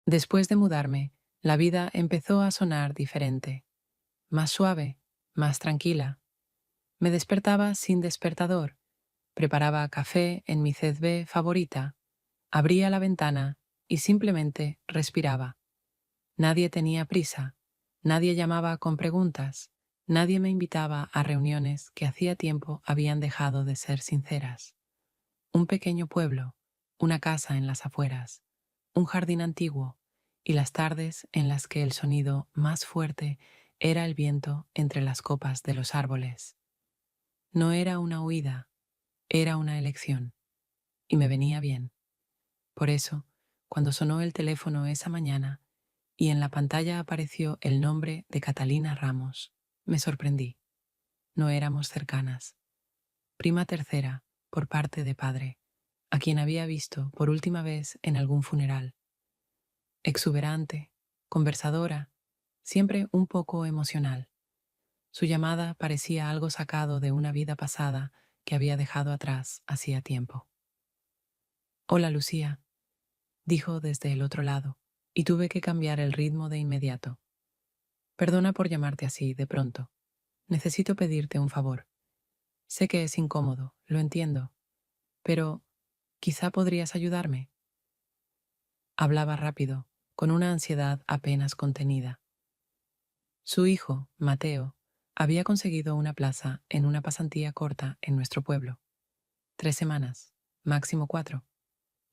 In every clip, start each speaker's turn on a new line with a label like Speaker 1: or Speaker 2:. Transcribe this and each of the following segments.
Speaker 1: Después de mudarme, la vida empezó a sonar diferente, más suave, más tranquila. Me despertaba sin despertador, preparaba café en mi CSB favorita, abría la ventana y simplemente respiraba. Nadie tenía prisa, nadie llamaba con preguntas, nadie me invitaba a reuniones que hacía tiempo habían dejado de ser sinceras. Un pequeño pueblo, una casa en las afueras, un jardín antiguo y las tardes en las que el sonido más fuerte era el viento entre las copas de los árboles. No era una huida, era una elección, y me venía bien. Por eso, cuando sonó el teléfono esa mañana y en la pantalla apareció el nombre de Catalina Ramos, me sorprendí. No éramos cercanas. Prima tercera, por parte de padre, a quien había visto por última vez en algún funeral. Exuberante, conversadora, siempre un poco emocional. Su llamada parecía algo sacado de una vida pasada que había dejado atrás hacía tiempo. Hola, Lucía, dijo desde el otro lado, y tuve que cambiar el ritmo de inmediato. Perdona por llamarte así de pronto. Necesito pedirte un favor. Sé que es incómodo, lo entiendo, pero quizá podrías ayudarme. Hablaba rápido, con una ansiedad apenas contenida. Su hijo, Mateo, había conseguido una plaza en una pasantía corta en nuestro pueblo. 3 semanas, máximo 4.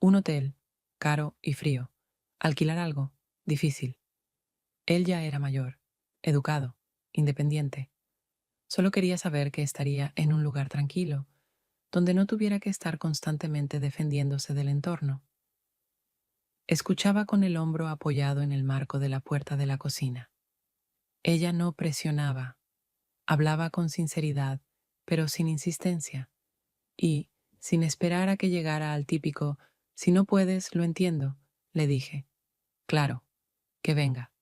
Speaker 1: Un hotel, caro y frío. Alquilar algo, difícil. Él ya era mayor, educado, independiente. Solo quería saber que estaría en un lugar tranquilo, donde no tuviera que estar constantemente defendiéndose del entorno. Escuchaba con el hombro apoyado en el marco de la puerta de la cocina. Ella no presionaba, hablaba con sinceridad, pero sin insistencia, y, sin esperar a que llegara al típico «si no puedes, lo entiendo», le dije «claro, que venga».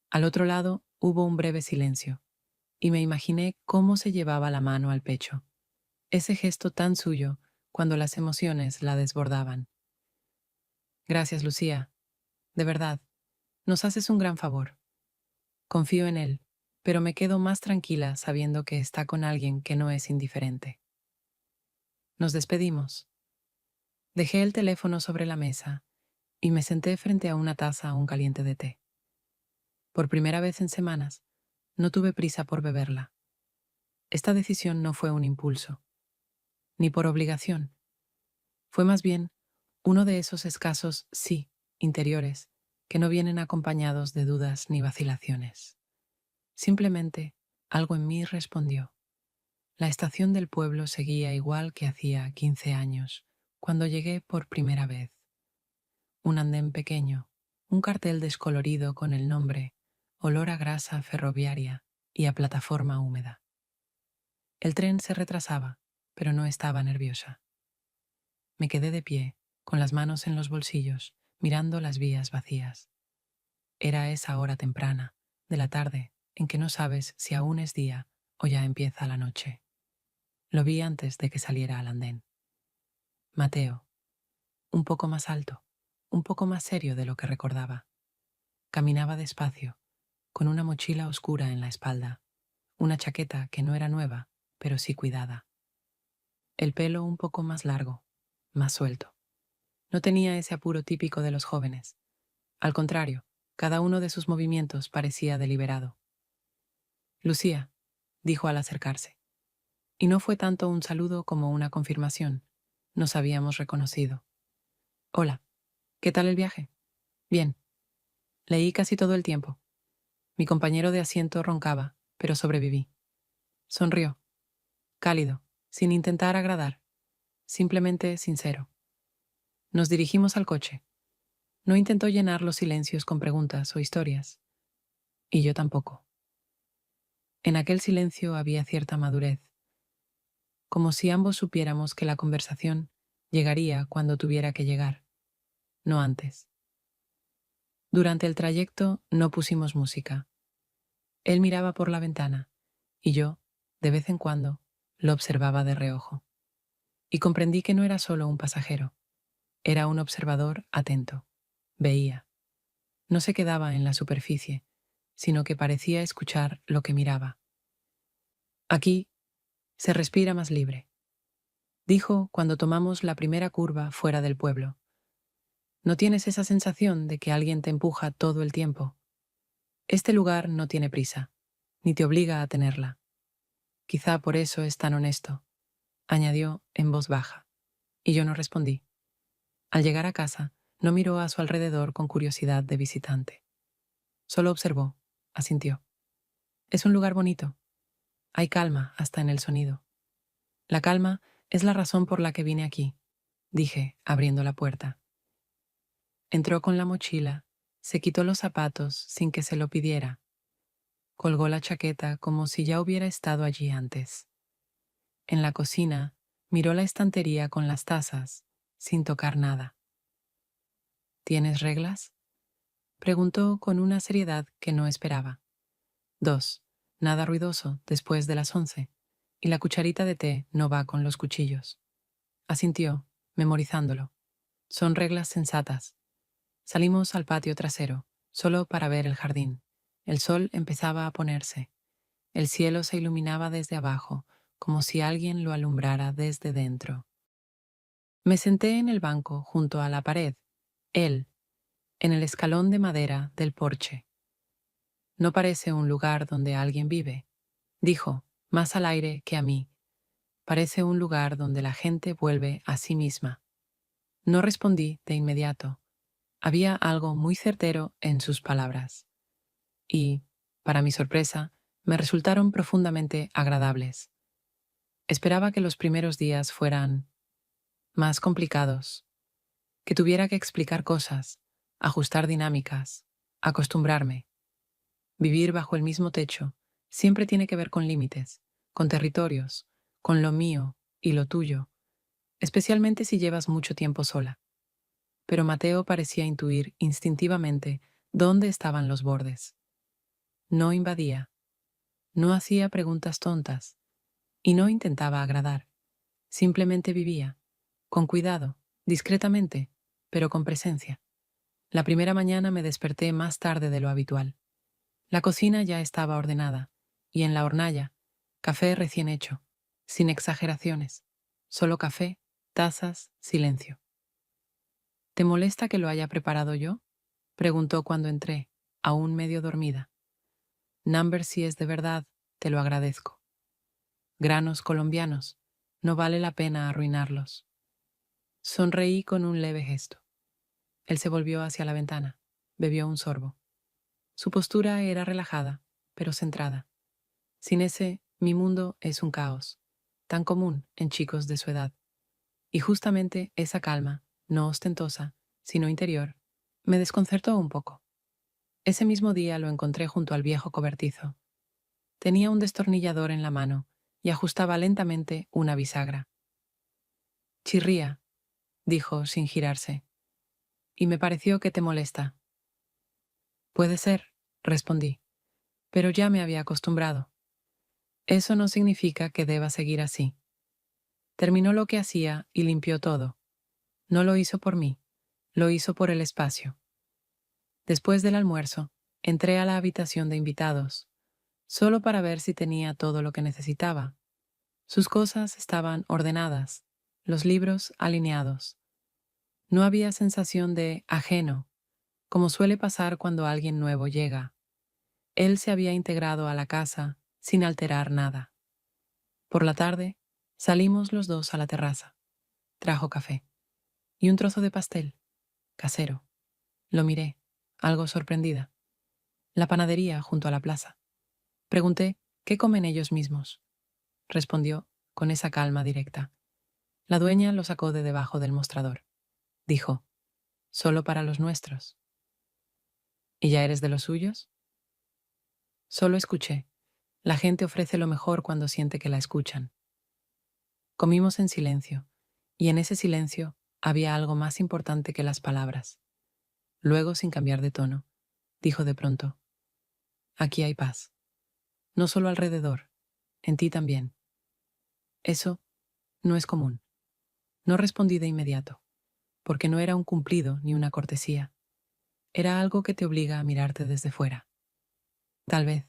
Speaker 1: Al otro lado hubo un breve silencio, y me imaginé cómo se llevaba la mano al pecho, ese gesto tan suyo cuando las emociones la desbordaban. «Gracias, Lucía. De verdad, nos haces un gran favor. Confío en él, pero me quedo más tranquila sabiendo que está con alguien que no es indiferente». Nos despedimos. Dejé el teléfono sobre la mesa y me senté frente a una taza aún caliente de té. Por primera vez en semanas, no tuve prisa por beberla. Esta decisión no fue un impulso, ni por obligación. Fue más bien uno de esos escasos sí interiores que no vienen acompañados de dudas ni vacilaciones. Simplemente algo en mí respondió. La estación del pueblo seguía igual que hacía 15 años, cuando llegué por primera vez. Un andén pequeño, un cartel descolorido con el nombre, olor a grasa ferroviaria y a plataforma húmeda. El tren se retrasaba, pero no estaba nerviosa. Me quedé de pie, con las manos en los bolsillos, mirando las vías vacías. Era esa hora temprana, de la tarde, en que no sabes si aún es día o ya empieza la noche. Lo vi antes de que saliera al andén. Mateo, un poco más alto, un poco más serio de lo que recordaba. Caminaba despacio, con una mochila oscura en la espalda, una chaqueta que no era nueva, pero sí cuidada. El pelo un poco más largo, más suelto. No tenía ese apuro típico de los jóvenes. Al contrario, cada uno de sus movimientos parecía deliberado. «Lucía», dijo al acercarse. Y no fue tanto un saludo como una confirmación. Nos habíamos reconocido. «Hola, ¿qué tal el viaje?» «Bien. Leí casi todo el tiempo». Mi compañero de asiento roncaba, pero sobreviví. Sonrió, cálido, sin intentar agradar, simplemente sincero. Nos dirigimos al coche. No intentó llenar los silencios con preguntas o historias. Y yo tampoco. En aquel silencio había cierta madurez, como si ambos supiéramos que la conversación llegaría cuando tuviera que llegar, no antes. Durante el trayecto no pusimos música. Él miraba por la ventana, y yo, de vez en cuando, lo observaba de reojo. Y comprendí que no era solo un pasajero, era un observador atento. Veía. No se quedaba en la superficie, sino que parecía escuchar lo que miraba. Aquí se respira más libre, dijo cuando tomamos la primera curva fuera del pueblo. ¿No tienes esa sensación de que alguien te empuja todo el tiempo? Este lugar no tiene prisa, ni te obliga a tenerla. Quizá por eso es tan honesto, añadió en voz baja, y yo no respondí. Al llegar a casa, no miró a su alrededor con curiosidad de visitante. Solo observó, asintió. Es un lugar bonito. Hay calma hasta en el sonido. La calma es la razón por la que vine aquí, dije, abriendo la puerta. Entró con la mochila, se quitó los zapatos sin que se lo pidiera. Colgó la chaqueta como si ya hubiera estado allí antes. En la cocina, miró la estantería con las tazas, sin tocar nada. ¿Tienes reglas? Preguntó con una seriedad que no esperaba. 2. Nada ruidoso después de las 11, y la cucharita de té no va con los cuchillos. Asintió, memorizándolo. Son reglas sensatas. Salimos al patio trasero, solo para ver el jardín. El sol empezaba a ponerse. El cielo se iluminaba desde abajo, como si alguien lo alumbrara desde dentro. Me senté en el banco junto a la pared, él, en el escalón de madera del porche. No parece un lugar donde alguien vive, dijo, más al aire que a mí. Parece un lugar donde la gente vuelve a sí misma. No respondí de inmediato. Había algo muy certero en sus palabras. Y, para mi sorpresa, me resultaron profundamente agradables. Esperaba que los primeros días fueran más complicados, que tuviera que explicar cosas, ajustar dinámicas, acostumbrarme. Vivir bajo el mismo techo siempre tiene que ver con límites, con territorios, con lo mío y lo tuyo, especialmente si llevas mucho tiempo sola. Pero Mateo parecía intuir instintivamente dónde estaban los bordes. No invadía, no hacía preguntas tontas y no intentaba agradar. Simplemente vivía, con cuidado, discretamente, pero con presencia. La primera mañana me desperté más tarde de lo habitual. La cocina ya estaba ordenada, y en la hornalla, café recién hecho, sin exageraciones, solo café, tazas, silencio. ¿Te molesta que lo haya preparado yo? Preguntó cuando entré, aún medio dormida. Number, si es de verdad, te lo agradezco. Granos colombianos, no vale la pena arruinarlos. Sonreí con un leve gesto. Él se volvió hacia la ventana, bebió un sorbo. Su postura era relajada, pero centrada. Sin ese, mi mundo es un caos, tan común en chicos de su edad. Y justamente esa calma, no ostentosa, sino interior, me desconcertó un poco. Ese mismo día lo encontré junto al viejo cobertizo. Tenía un destornillador en la mano y ajustaba lentamente una bisagra. Chirría, dijo sin girarse, y me pareció que te molesta. Puede ser, respondí, pero ya me había acostumbrado. Eso no significa que deba seguir así. Terminó lo que hacía y limpió todo. No lo hizo por mí, lo hizo por el espacio. Después del almuerzo, entré a la habitación de invitados, solo para ver si tenía todo lo que necesitaba. Sus cosas estaban ordenadas, los libros alineados. No había sensación de ajeno, como suele pasar cuando alguien nuevo llega. Él se había integrado a la casa sin alterar nada. Por la tarde, salimos los dos a la terraza. Trajo café y un trozo de pastel, casero. Lo miré, algo sorprendida. La panadería junto a la plaza. Pregunté, ¿qué comen ellos mismos? Respondió, con esa calma directa. La dueña lo sacó de debajo del mostrador. Dijo, solo para los nuestros. ¿Y ya eres de los suyos? Solo escuché. La gente ofrece lo mejor cuando siente que la escuchan. Comimos en silencio, y en ese silencio había algo más importante que las palabras. Luego, sin cambiar de tono, dijo de pronto, aquí hay paz. No solo alrededor, en ti también. Eso no es común. No respondí de inmediato, porque no era un cumplido ni una cortesía. Era algo que te obliga a mirarte desde fuera. Tal vez.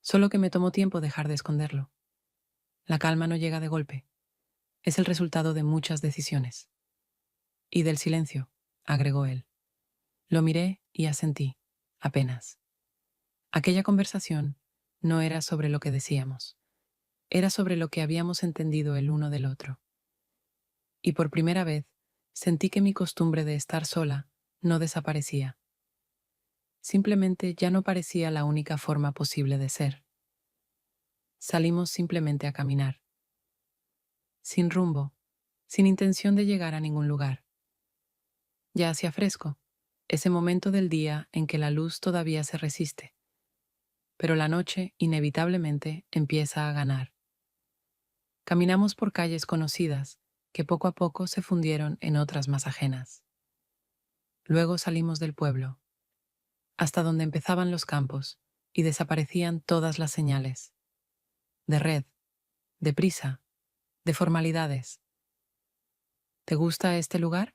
Speaker 1: Solo que me tomó tiempo dejar de esconderlo. La calma no llega de golpe. Es el resultado de muchas decisiones. Y del silencio, agregó él. Lo miré y asentí, apenas. Aquella conversación no era sobre lo que decíamos, era sobre lo que habíamos entendido el uno del otro. Y por primera vez sentí que mi costumbre de estar sola no desaparecía. Simplemente ya no parecía la única forma posible de ser. Salimos simplemente a caminar, sin rumbo, sin intención de llegar a ningún lugar. Ya hacía fresco, ese momento del día en que la luz todavía se resiste, pero la noche inevitablemente empieza a ganar. Caminamos por calles conocidas que poco a poco se fundieron en otras más ajenas. Luego salimos del pueblo, hasta donde empezaban los campos y desaparecían todas las señales. De red, de prisa, de formalidades. ¿Te gusta este lugar?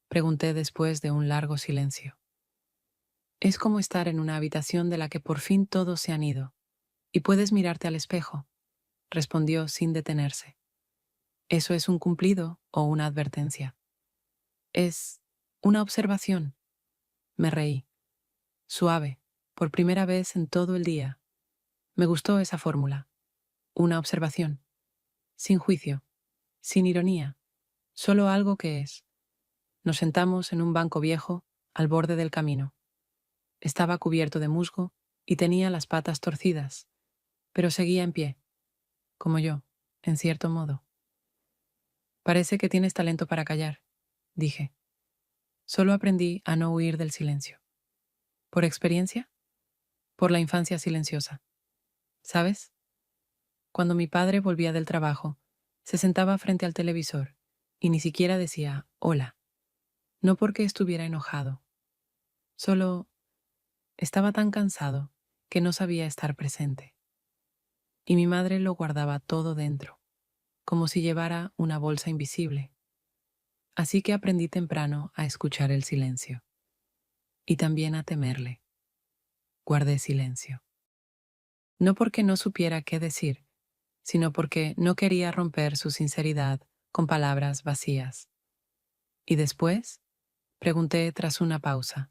Speaker 1: Pregunté después de un largo silencio. Es como estar en una habitación de la que por fin todos se han ido, y puedes mirarte al espejo, respondió sin detenerse. ¿Eso es un cumplido o una advertencia? Es una observación. Me reí. Suave, por primera vez en todo el día. Me gustó esa fórmula. Una observación. Sin juicio, sin ironía, solo algo que es. Nos sentamos en un banco viejo al borde del camino. Estaba cubierto de musgo y tenía las patas torcidas, pero seguía en pie, como yo, en cierto modo. Parece que tienes talento para callar, dije. Solo aprendí a no huir del silencio. ¿Por experiencia? Por la infancia silenciosa. ¿Sabes? Cuando mi padre volvía del trabajo, se sentaba frente al televisor y ni siquiera decía hola, no porque estuviera enojado, solo estaba tan cansado que no sabía estar presente. Y mi madre lo guardaba todo dentro, como si llevara una bolsa invisible. Así que aprendí temprano a escuchar el silencio y también a temerle. Guardé silencio. No porque no supiera qué decir, sino porque no quería romper su sinceridad con palabras vacías. ¿Y después? Pregunté tras una pausa.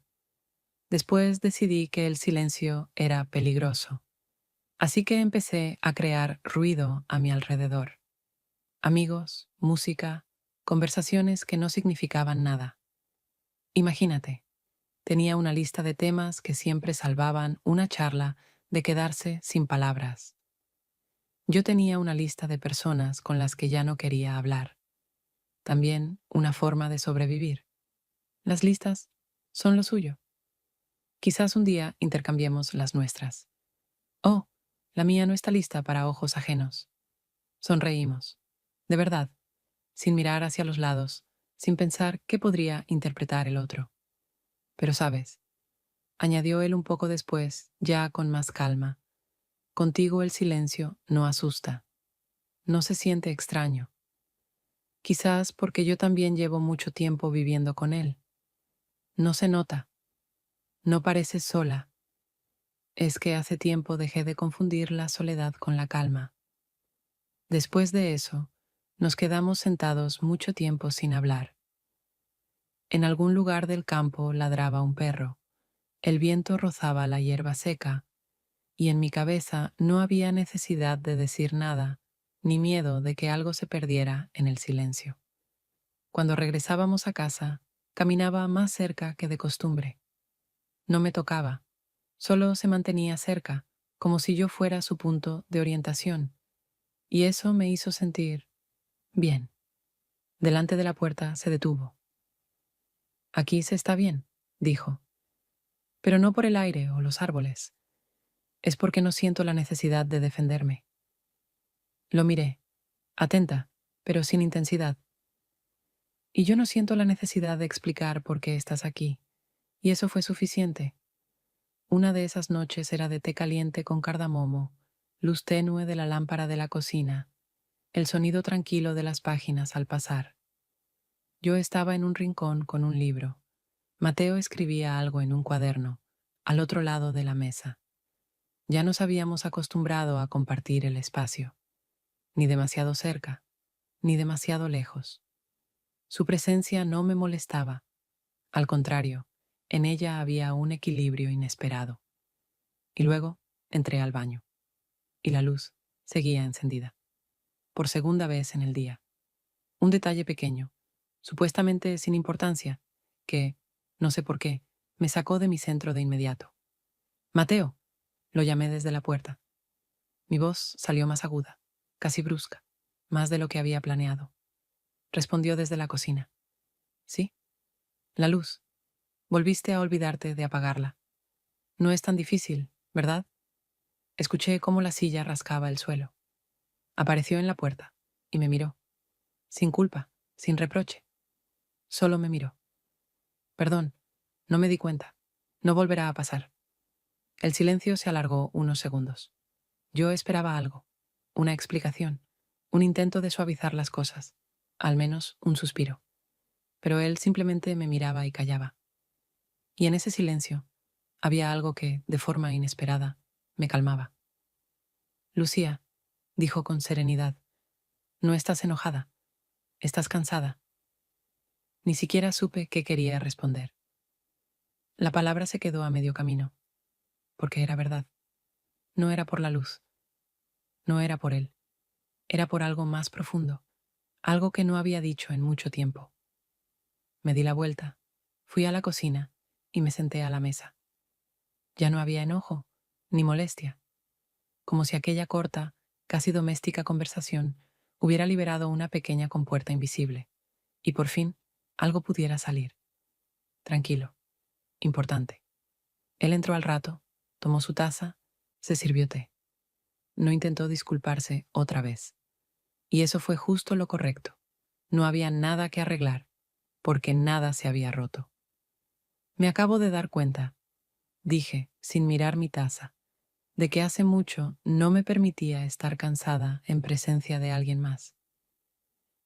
Speaker 1: Después decidí que el silencio era peligroso. Así que empecé a crear ruido a mi alrededor. Amigos, música, conversaciones que no significaban nada. Imagínate, tenía una lista de temas que siempre salvaban una charla de quedarse sin palabras. Yo tenía una lista de personas con las que ya no quería hablar. También una forma de sobrevivir. Las listas son lo suyo. Quizás un día intercambiemos las nuestras. Oh, la mía no está lista para ojos ajenos. Sonreímos. De verdad, sin mirar hacia los lados, sin pensar qué podría interpretar el otro. Pero sabes, añadió él un poco después, ya con más calma, contigo el silencio no asusta, no se siente extraño. Quizás porque yo también llevo mucho tiempo viviendo con él. No se nota, no pareces sola. Es que hace tiempo dejé de confundir la soledad con la calma. Después de eso, nos quedamos sentados mucho tiempo sin hablar. En algún lugar del campo ladraba un perro, el viento rozaba la hierba seca, y en mi cabeza no había necesidad de decir nada, ni miedo de que algo se perdiera en el silencio. Cuando regresábamos a casa, caminaba más cerca que de costumbre. No me tocaba, solo se mantenía cerca, como si yo fuera su punto de orientación, y eso me hizo sentir bien. Delante de la puerta se detuvo. Aquí se está bien, dijo, pero no por el aire o los árboles. Es porque no siento la necesidad de defenderme. Lo miré, atenta, pero sin intensidad. Y yo no siento la necesidad de explicar por qué estás aquí. Y eso fue suficiente. Una de esas noches era de té caliente con cardamomo, luz tenue de la lámpara de la cocina, el sonido tranquilo de las páginas al pasar. Yo estaba en un rincón con un libro, Mateo escribía algo en un cuaderno, al otro lado de la mesa. Ya nos habíamos acostumbrado a compartir el espacio, ni demasiado cerca, ni demasiado lejos. Su presencia no me molestaba, al contrario, en ella había un equilibrio inesperado. Y luego entré al baño, y la luz seguía encendida, por segunda vez en el día. Un detalle pequeño, supuestamente sin importancia, que, no sé por qué, me sacó de mi centro de inmediato. Mateo, lo llamé desde la puerta. Mi voz salió más aguda, casi brusca, más de lo que había planeado. Respondió desde la cocina. Sí, la luz. Volviste a olvidarte de apagarla. No es tan difícil, ¿verdad? Escuché cómo la silla rascaba el suelo. Apareció en la puerta y me miró, sin culpa, sin reproche. Solo me miró. Perdón, no me di cuenta. No volverá a pasar. El silencio se alargó unos segundos. Yo esperaba algo, una explicación, un intento de suavizar las cosas, al menos un suspiro. Pero él simplemente me miraba y callaba. Y en ese silencio había algo que, de forma inesperada, me calmaba. Lucía, dijo con serenidad, no estás enojada, estás cansada. Ni siquiera supe qué quería responder. La palabra se quedó a medio camino, porque era verdad. No era por la luz, no era por él, era por algo más profundo, algo que no había dicho en mucho tiempo. Me di la vuelta, fui a la cocina y me senté a la mesa. Ya no había enojo, ni molestia, como si aquella corta, casi doméstica conversación hubiera liberado una pequeña compuerta invisible, y por fin algo pudiera salir. Tranquilo, importante. Él entró al rato, tomó su taza, se sirvió té. No intentó disculparse otra vez. Y eso fue justo lo correcto. No había nada que arreglar, porque nada se había roto. Me acabo de dar cuenta, dije, sin mirar mi taza, de que hace mucho no me permitía estar cansada en presencia de alguien más.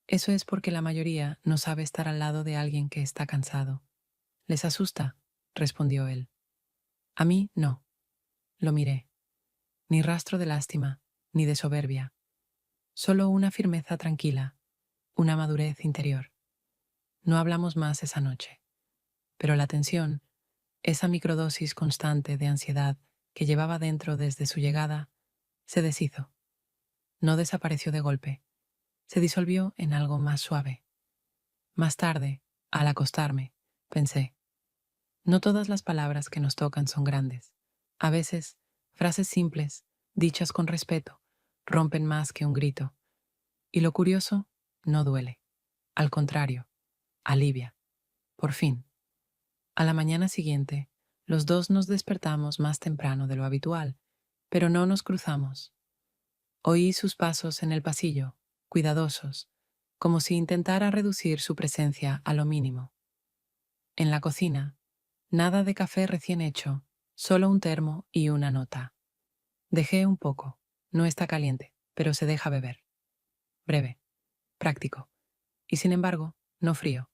Speaker 1: Eso es porque la mayoría no sabe estar al lado de alguien que está cansado. Les asusta, respondió él. A mí no. Lo miré. Ni rastro de lástima, ni de soberbia. Solo una firmeza tranquila, una madurez interior. No hablamos más esa noche. Pero la tensión, esa microdosis constante de ansiedad que llevaba dentro desde su llegada, se deshizo. No desapareció de golpe. Se disolvió en algo más suave. Más tarde, al acostarme, pensé, no todas las palabras que nos tocan son grandes. A veces, frases simples, dichas con respeto, rompen más que un grito. Y lo curioso, no duele. Al contrario, alivia. Por fin. A la mañana siguiente, los dos nos despertamos más temprano de lo habitual, pero no nos cruzamos. Oí sus pasos en el pasillo, cuidadosos, como si intentara reducir su presencia a lo mínimo. En la cocina, nada de café recién hecho, solo un termo y una nota. Dejé un poco. No está caliente, pero se deja beber. Breve, práctico, y sin embargo, no frío.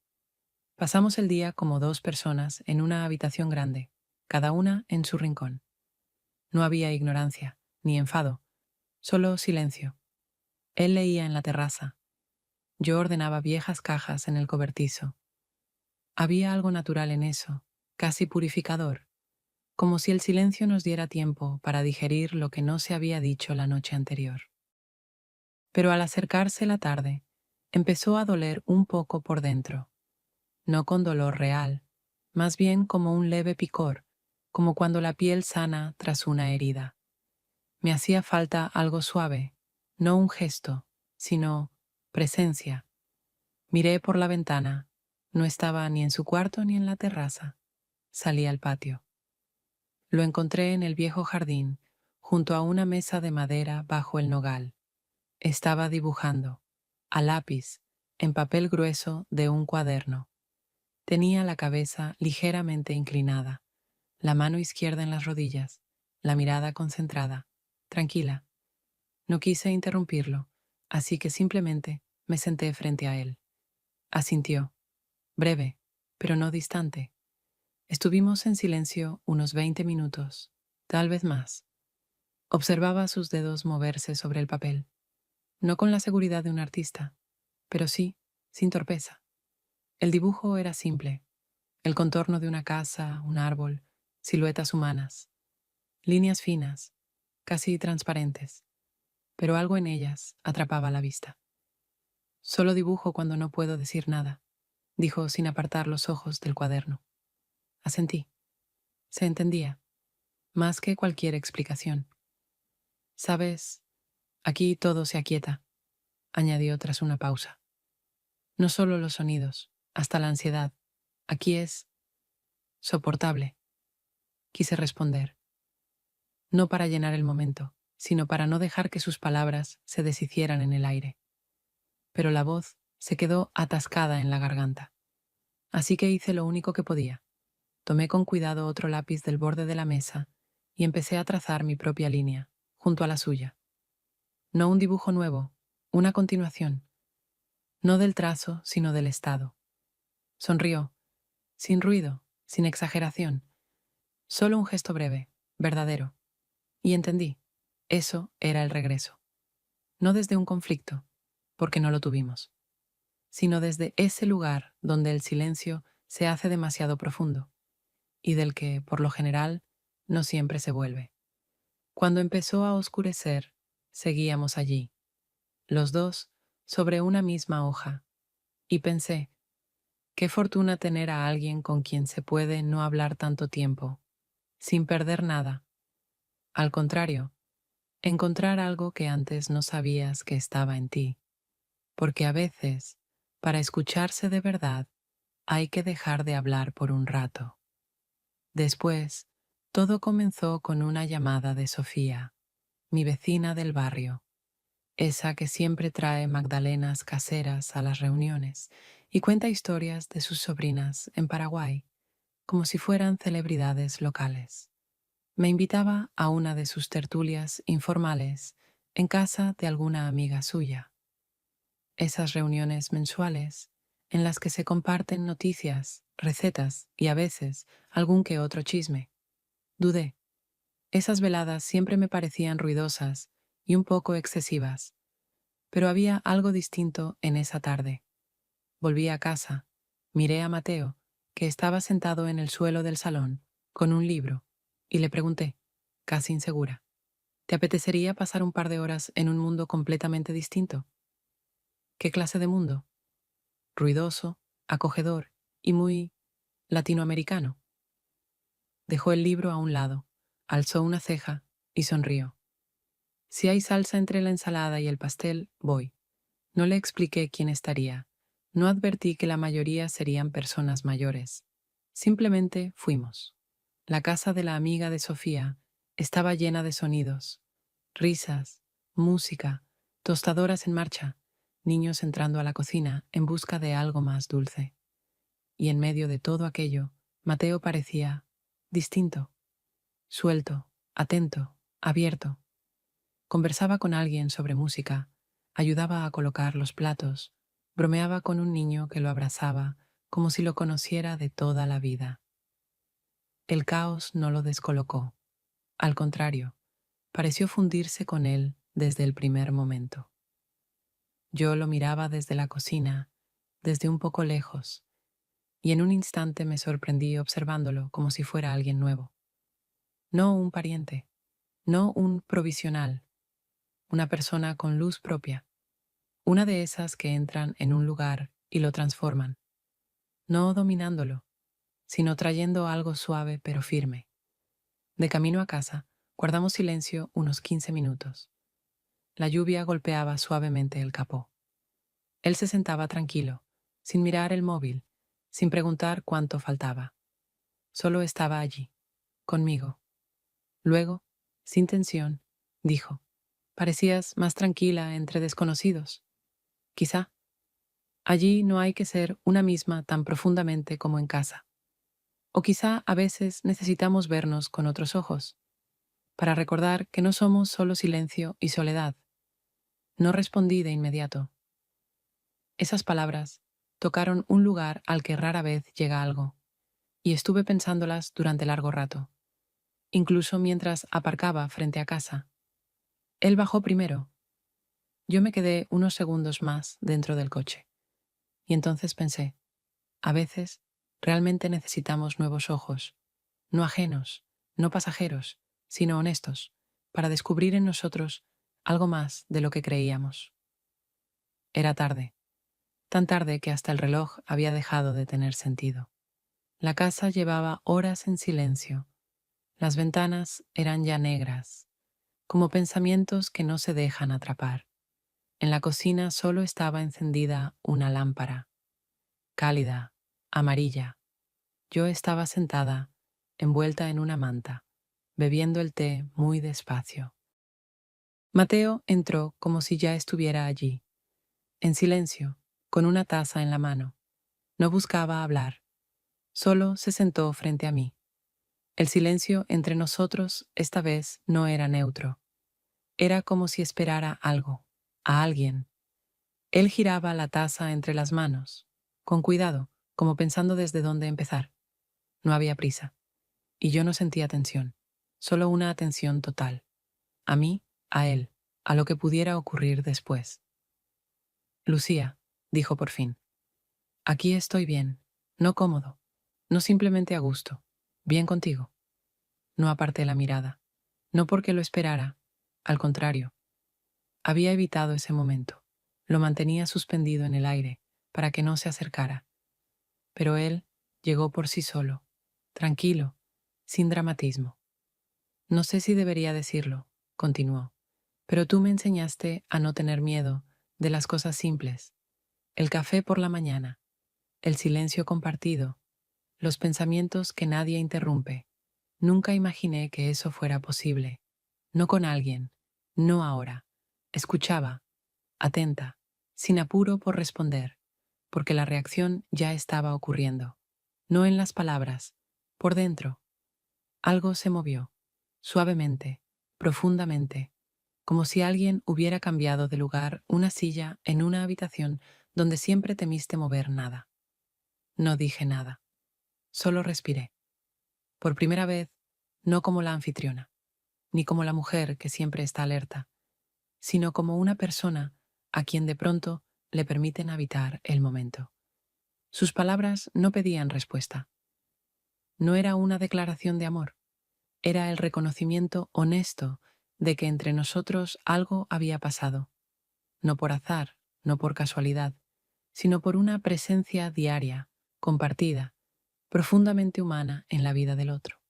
Speaker 1: Pasamos el día como dos personas en una habitación grande, cada una en su rincón. No había ignorancia, ni enfado, solo silencio. Él leía en la terraza. Yo ordenaba viejas cajas en el cobertizo. Había algo natural en eso, casi purificador, como si el silencio nos diera tiempo para digerir lo que no se había dicho la noche anterior. Pero al acercarse la tarde, empezó a doler un poco por dentro, no con dolor real, más bien como un leve picor, como cuando la piel sana tras una herida. Me hacía falta algo suave, no un gesto, sino presencia. Miré por la ventana, no estaba ni en su cuarto ni en la terraza. Salí al patio. Lo encontré en el viejo jardín, junto a una mesa de madera bajo el nogal. Estaba dibujando, a lápiz, en papel grueso de un cuaderno. Tenía la cabeza ligeramente inclinada, la mano izquierda en las rodillas, la mirada concentrada, tranquila. No quise interrumpirlo, así que simplemente me senté frente a él. Asintió, breve, pero no distante. Estuvimos en silencio unos 20 minutos, tal vez más. Observaba sus dedos moverse sobre el papel, no con la seguridad de un artista, pero sí, sin torpeza. El dibujo era simple, el contorno de una casa, un árbol, siluetas humanas, líneas finas, casi transparentes, pero algo en ellas atrapaba la vista. Solo dibujo cuando no puedo decir nada, dijo sin apartar los ojos del cuaderno. Asentí. Se entendía, más que cualquier explicación. Sabes, aquí todo se aquieta, añadió tras una pausa. No solo los sonidos, hasta la ansiedad. Aquí es soportable. Quise responder, no para llenar el momento, sino para no dejar que sus palabras se deshicieran en el aire. Pero la voz se quedó atascada en la garganta. Así que hice lo único que podía. Tomé con cuidado otro lápiz del borde de la mesa y empecé a trazar mi propia línea, junto a la suya. No un dibujo nuevo, una continuación. No del trazo, sino del estado. Sonrió, sin ruido, sin exageración. Solo un gesto breve, verdadero. Y entendí. Eso era el regreso. No desde un conflicto, porque no lo tuvimos, sino desde ese lugar donde el silencio se hace demasiado profundo y del que, por lo general, no siempre se vuelve. Cuando empezó a oscurecer, seguíamos allí, los dos sobre una misma hoja, y pensé, qué fortuna tener a alguien con quien se puede no hablar tanto tiempo, sin perder nada. Al contrario, encontrar algo que antes no sabías que estaba en ti, porque a veces, para escucharse de verdad, hay que dejar de hablar por un rato. Después, todo comenzó con una llamada de Sofía, mi vecina del barrio, esa que siempre trae magdalenas caseras a las reuniones y cuenta historias de sus sobrinas en Paraguay, como si fueran celebridades locales. Me invitaba a una de sus tertulias informales en casa de alguna amiga suya. Esas reuniones mensuales en las que se comparten noticias, recetas y a veces algún que otro chisme. Dudé. Esas veladas siempre me parecían ruidosas y un poco excesivas, pero había algo distinto en esa tarde. Volví a casa, miré a Mateo, que estaba sentado en el suelo del salón, con un libro, y le pregunté, casi insegura, ¿te apetecería pasar un par de horas en un mundo completamente distinto? ¿Qué clase de mundo? Ruidoso, acogedor y muy latinoamericano. Dejó el libro a un lado, alzó una ceja y sonrió. Si hay salsa entre la ensalada y el pastel, voy. No le expliqué quién estaría. No advertí que la mayoría serían personas mayores. Simplemente fuimos. La casa de la amiga de Sofía estaba llena de sonidos, risas, música, tostadoras en marcha, niños entrando a la cocina en busca de algo más dulce. Y en medio de todo aquello, Mateo parecía distinto, suelto, atento, abierto. Conversaba con alguien sobre música, ayudaba a colocar los platos, bromeaba con un niño que lo abrazaba como si lo conociera de toda la vida. El caos no lo descolocó. Al contrario, pareció fundirse con él desde el primer momento. Yo lo miraba desde la cocina, desde un poco lejos, y en un instante me sorprendí observándolo como si fuera alguien nuevo. No un pariente, no un provisional, una persona con luz propia, una de esas que entran en un lugar y lo transforman, no dominándolo, sino trayendo algo suave pero firme. De camino a casa, guardamos silencio unos 15 minutos. La lluvia golpeaba suavemente el capó. Él se sentaba tranquilo, sin mirar el móvil, sin preguntar cuánto faltaba. Solo estaba allí, conmigo. Luego, sin tensión, dijo, parecías más tranquila entre desconocidos. Quizá. Allí no hay que ser una misma tan profundamente como en casa. O quizá a veces necesitamos vernos con otros ojos, para recordar que no somos solo silencio y soledad. No respondí de inmediato. Esas palabras tocaron un lugar al que rara vez llega algo, y estuve pensándolas durante largo rato, incluso mientras aparcaba frente a casa. Él bajó primero. Yo me quedé unos segundos más dentro del coche, y entonces pensé, a veces realmente necesitamos nuevos ojos, no ajenos, no pasajeros, sino honestos, para descubrir en nosotros algo más de lo que creíamos. Era tarde, tan tarde que hasta el reloj había dejado de tener sentido. La casa llevaba horas en silencio. Las ventanas eran ya negras, como pensamientos que no se dejan atrapar. En la cocina solo estaba encendida una lámpara, cálida, amarilla. Yo estaba sentada, envuelta en una manta, bebiendo el té muy despacio. Mateo entró como si ya estuviera allí, en silencio, con una taza en la mano. No buscaba hablar, solo se sentó frente a mí. El silencio entre nosotros esta vez no era neutro. Era como si esperara algo, a alguien. Él giraba la taza entre las manos, con cuidado, como pensando desde dónde empezar. No había prisa, y yo no sentía tensión, solo una atención total. A mí, a él, a lo que pudiera ocurrir después. Lucía, dijo por fin, aquí estoy bien, no cómodo, no simplemente a gusto, bien contigo. No aparté la mirada, no porque lo esperara, al contrario, había evitado ese momento, lo mantenía suspendido en el aire para que no se acercara. Pero él llegó por sí solo, tranquilo, sin dramatismo. No sé si debería decirlo, continuó, pero tú me enseñaste a no tener miedo de las cosas simples. El café por la mañana, el silencio compartido, los pensamientos que nadie interrumpe. Nunca imaginé que eso fuera posible. No con alguien, no ahora. Escuchaba, atenta, sin apuro por responder, porque la reacción ya estaba ocurriendo. No en las palabras, por dentro. Algo se movió, suavemente, profundamente, como si alguien hubiera cambiado de lugar una silla en una habitación donde siempre temiste mover nada. No dije nada, solo respiré. Por primera vez, no como la anfitriona, ni como la mujer que siempre está alerta, sino como una persona a quien de pronto le permiten habitar el momento. Sus palabras no pedían respuesta. No era una declaración de amor, era el reconocimiento honesto de que entre nosotros algo había pasado, no por azar, no por casualidad, sino por una presencia diaria, compartida, profundamente humana en la vida del otro.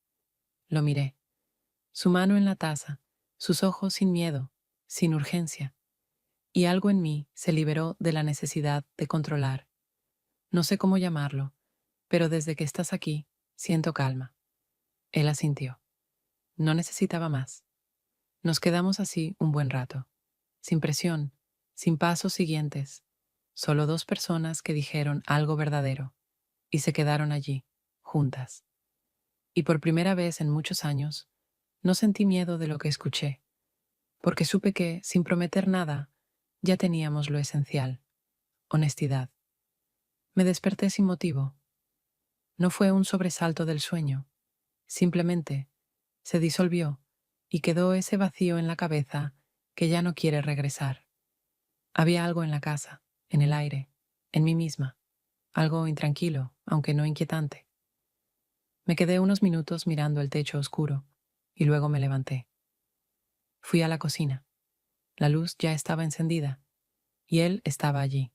Speaker 1: Lo miré, su mano en la taza, sus ojos sin miedo, sin urgencia, y algo en mí se liberó de la necesidad de controlar. No sé cómo llamarlo, pero desde que estás aquí, siento calma. Él asintió. No necesitaba más. Nos quedamos así un buen rato, sin presión, sin pasos siguientes, solo dos personas que dijeron algo verdadero, y se quedaron allí, juntas. Y por primera vez en muchos años, no sentí miedo de lo que escuché, porque supe que, sin prometer nada, ya teníamos lo esencial, honestidad. Me desperté sin motivo. No fue un sobresalto del sueño, simplemente se disolvió y quedó ese vacío en la cabeza que ya no quiere regresar. Había algo en la casa, en el aire, en mí misma, algo intranquilo, aunque no inquietante. Me quedé unos minutos mirando el techo oscuro y luego me levanté. Fui a la cocina. La luz ya estaba encendida y él estaba allí,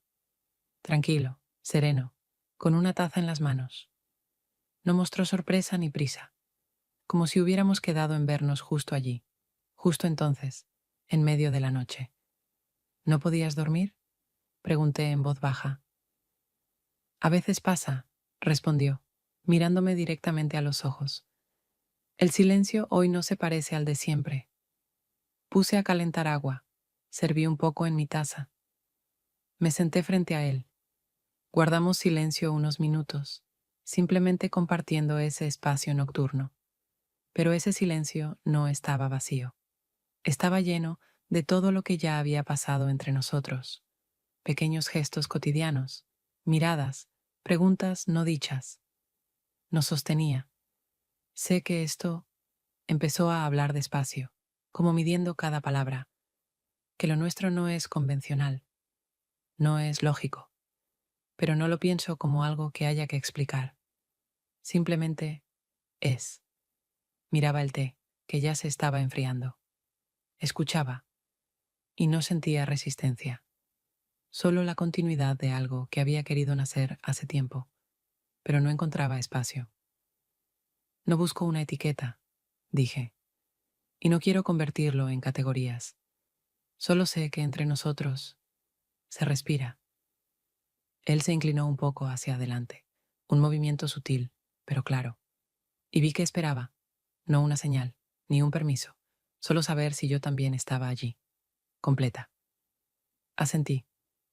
Speaker 1: tranquilo, sereno, con una taza en las manos. No mostró sorpresa ni prisa, como si hubiéramos quedado en vernos justo allí, justo entonces, en medio de la noche. ¿No podías dormir?, pregunté en voz baja. A veces pasa, respondió, mirándome directamente a los ojos. El silencio hoy no se parece al de siempre. Puse a calentar agua, serví un poco en mi taza. Me senté frente a él. Guardamos silencio unos minutos, simplemente compartiendo ese espacio nocturno. Pero ese silencio no estaba vacío. Estaba lleno de todo lo que ya había pasado entre nosotros. Pequeños gestos cotidianos, miradas, preguntas no dichas. nos sostenía. Sé que esto empezó a hablar despacio, como midiendo cada palabra, que lo nuestro no es convencional, no es lógico, pero no lo pienso como algo que haya que explicar. Simplemente es. Miraba el té, que ya se estaba enfriando. Escuchaba, y no sentía resistencia, solo la continuidad de algo que había querido nacer hace tiempo, pero no encontraba espacio. No busco una etiqueta, dije, y no quiero convertirlo en categorías. Solo sé que entre nosotros se respira. Él se inclinó un poco hacia adelante, un movimiento sutil, pero claro, y vi que esperaba, no una señal, ni un permiso, solo saber si yo también estaba allí, completa. Asentí,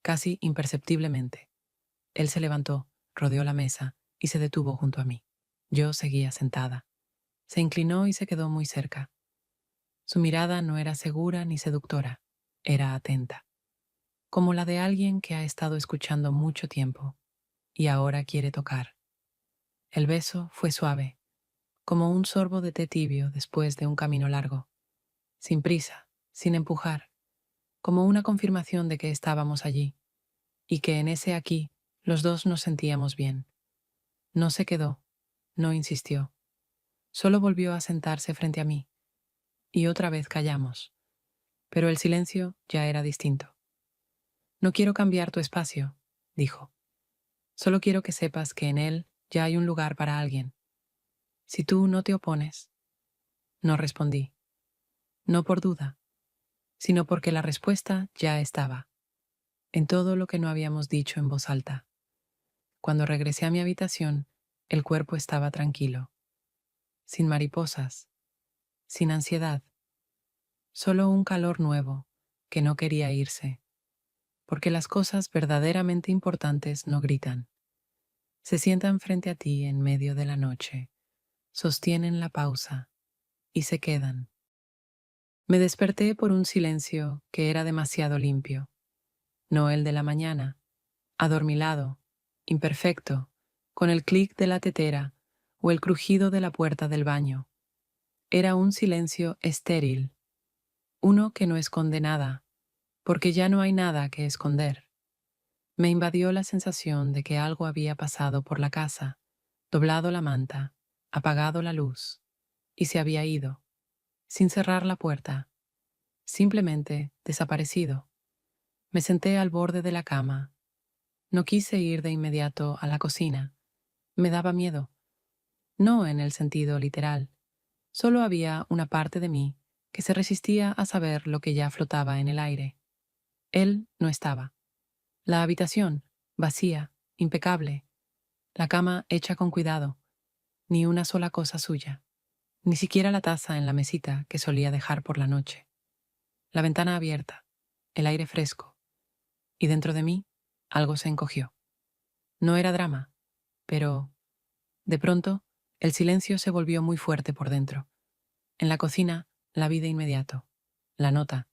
Speaker 1: casi imperceptiblemente. Él se levantó, rodeó la mesa y se detuvo junto a mí. Yo seguía sentada. Se inclinó y se quedó muy cerca. Su mirada no era segura ni seductora, era atenta, como la de alguien que ha estado escuchando mucho tiempo y ahora quiere tocar. El beso fue suave, como un sorbo de té tibio después de un camino largo, sin prisa, sin empujar, como una confirmación de que estábamos allí, y que en ese aquí los dos nos sentíamos bien. No se quedó, no insistió, solo volvió a sentarse frente a mí, y otra vez callamos, pero el silencio ya era distinto. No quiero cambiar tu espacio, dijo. Solo quiero que sepas que en él ya hay un lugar para alguien. Si tú no te opones, no respondí, no por duda, sino porque la respuesta ya estaba, en todo lo que no habíamos dicho en voz alta. Cuando regresé a mi habitación, el cuerpo estaba tranquilo, sin mariposas, sin ansiedad, solo un calor nuevo que no quería irse, porque las cosas verdaderamente importantes no gritan. Se sientan frente a ti en medio de la noche, sostienen la pausa y se quedan. Me desperté por un silencio que era demasiado limpio, no el de la mañana, adormilado, imperfecto, con el clic de la tetera o el crujido de la puerta del baño. Era un silencio estéril, uno que no esconde nada, porque ya no hay nada que esconder. Me invadió la sensación de que algo había pasado por la casa, doblado la manta, apagado la luz, y se había ido, sin cerrar la puerta, simplemente desaparecido. Me senté al borde de la cama. No quise ir de inmediato a la cocina. Me daba miedo. No en el sentido literal. Solo había una parte de mí que se resistía a saber lo que ya flotaba en el aire. Él no estaba. La habitación, vacía, impecable. La cama hecha con cuidado. Ni una sola cosa suya. Ni siquiera la taza en la mesita que solía dejar por la noche. La ventana abierta. El aire fresco. Y dentro de mí, algo se encogió. No era drama, pero, de pronto, el silencio se volvió muy fuerte por dentro. En la cocina, la vi de inmediato. La nota,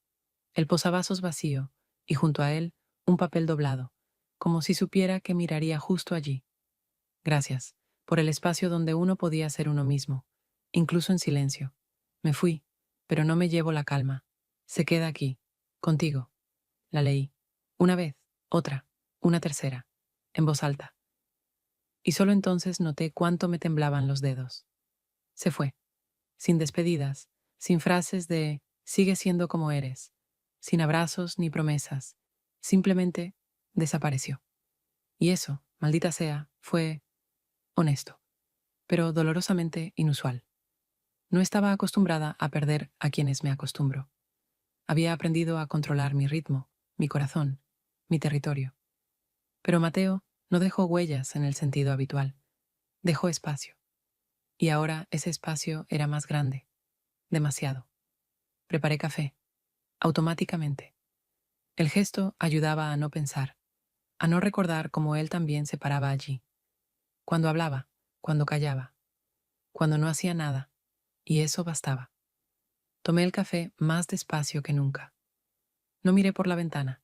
Speaker 1: el posavasos vacío, y junto a él, un papel doblado, como si supiera que miraría justo allí. Gracias, por el espacio donde uno podía ser uno mismo, incluso en silencio. Me fui, pero no me llevo la calma. Se queda aquí, contigo. La leí. Una vez, otra, una tercera, en voz alta. Y solo entonces noté cuánto me temblaban los dedos. Se fue, sin despedidas, sin frases de sigue siendo como eres, sin abrazos ni promesas, simplemente desapareció. Y eso, maldita sea, fue honesto, pero dolorosamente inusual. No estaba acostumbrada a perder a quienes me acostumbro. Había aprendido a controlar mi ritmo, mi corazón, mi territorio. Pero Mateo no dejó huellas en el sentido habitual. Dejó espacio. Y ahora ese espacio era más grande. Demasiado. Preparé café. Automáticamente. El gesto ayudaba a no pensar, a no recordar cómo él también se paraba allí. Cuando hablaba, cuando callaba, cuando no hacía nada. Y eso bastaba. Tomé el café más despacio que nunca. No miré por la ventana.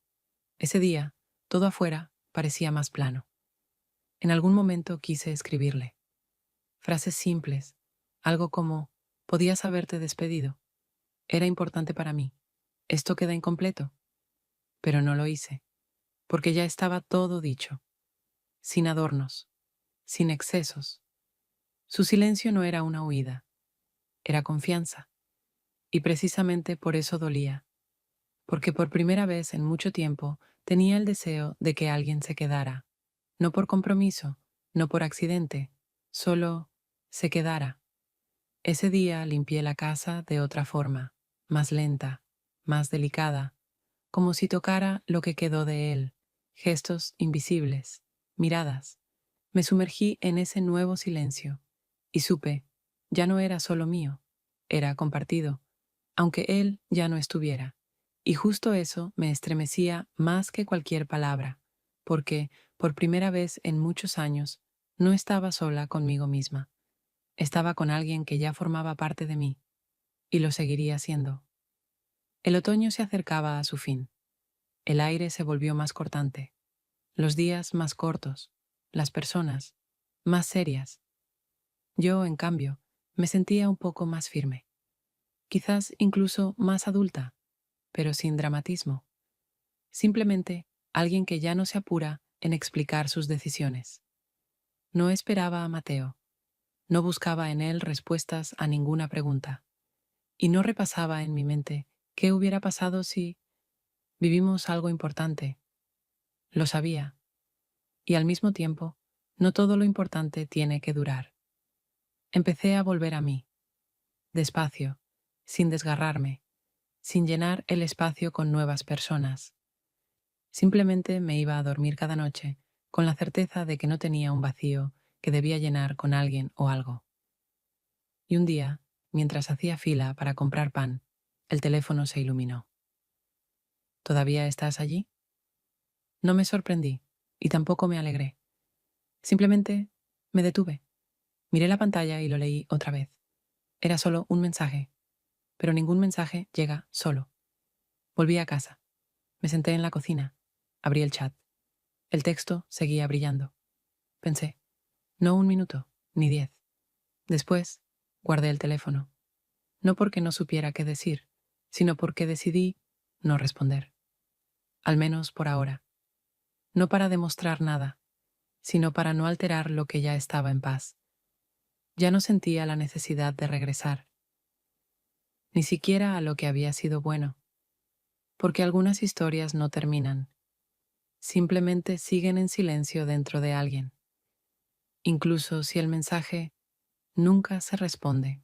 Speaker 1: Ese día, todo afuera parecía más plano. En algún momento quise escribirle. frases simples, algo como, podías haberte despedido. Era importante para mí. Esto queda incompleto. Pero no lo hice, porque ya estaba todo dicho, sin adornos, sin excesos. Su silencio no era una huida, era confianza. Y precisamente por eso dolía, porque por primera vez en mucho tiempo tenía el deseo de que alguien se quedara, no por compromiso, no por accidente, solo se quedara. Ese día limpié la casa de otra forma, más lenta, más delicada, como si tocara lo que quedó de él, gestos invisibles, miradas. Me sumergí en ese nuevo silencio y supe, ya no era solo mío, era compartido, aunque él ya no estuviera. Y justo eso me estremecía más que cualquier palabra, porque, por primera vez en muchos años, no estaba sola conmigo misma. Estaba con alguien que ya formaba parte de mí, y lo seguiría siendo. El otoño se acercaba a su fin. El aire se volvió más cortante, los días más cortos, las personas más serias. Yo, en cambio, me sentía un poco más firme, quizás incluso más adulta, pero sin dramatismo. Simplemente alguien que ya no se apura en explicar sus decisiones. No esperaba a Mateo, no buscaba en él respuestas a ninguna pregunta, y no repasaba en mi mente qué hubiera pasado si vivimos algo importante. Lo sabía, y al mismo tiempo, no todo lo importante tiene que durar. Empecé a volver a mí, despacio, sin desgarrarme, sin llenar el espacio con nuevas personas. Simplemente me iba a dormir cada noche con la certeza de que no tenía un vacío que debía llenar con alguien o algo. Y un día, mientras hacía fila para comprar pan, el teléfono se iluminó. ¿Todavía estás allí? No me sorprendí y tampoco me alegré. Simplemente me detuve. Miré la pantalla y lo leí otra vez. Era solo un mensaje, pero ningún mensaje llega solo. Volví a casa. Me senté en la cocina. Abrí el chat. El texto seguía brillando. Pensé, no 1 minuto, ni 10. Después, guardé el teléfono. No porque no supiera qué decir, sino porque decidí no responder. Al menos por ahora. No para demostrar nada, sino para no alterar lo que ya estaba en paz. Ya no sentía la necesidad de regresar, ni siquiera a lo que había sido bueno, porque algunas historias no terminan, simplemente siguen en silencio dentro de alguien, incluso si el mensaje nunca se responde.